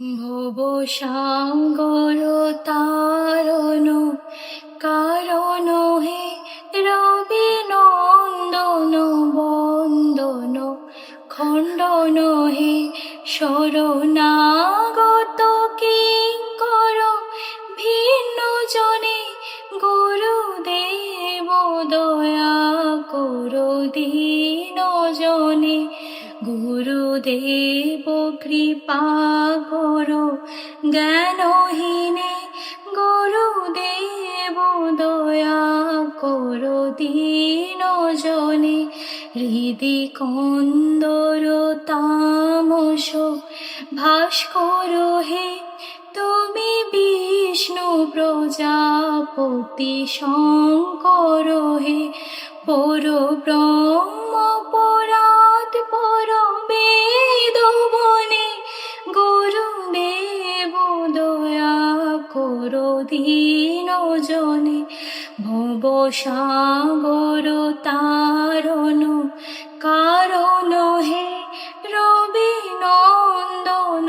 ভব সাগর তারণ কারণ হে রবি নন্দন বন্দন খণ্ডন হে শরণাগত কিঙ্কর ভিন্ন জনে গুরুদেব দয়া করো দীন জনে গুরুদেব কৃপা করো জ্ঞানহীনে গুরুদেব দয়া করো দীন জনে হৃদি কন্দর তামস ভাস্কর হে তুমি বিষ্ণু প্রজাপতি শঙ্কর হে পর ব্রহ্ম পরাৎ পর বেদ বনে গুরুদেব দয়া করো দীন জনে ভব সাগর তারণ কারণ হে রবি নন্দন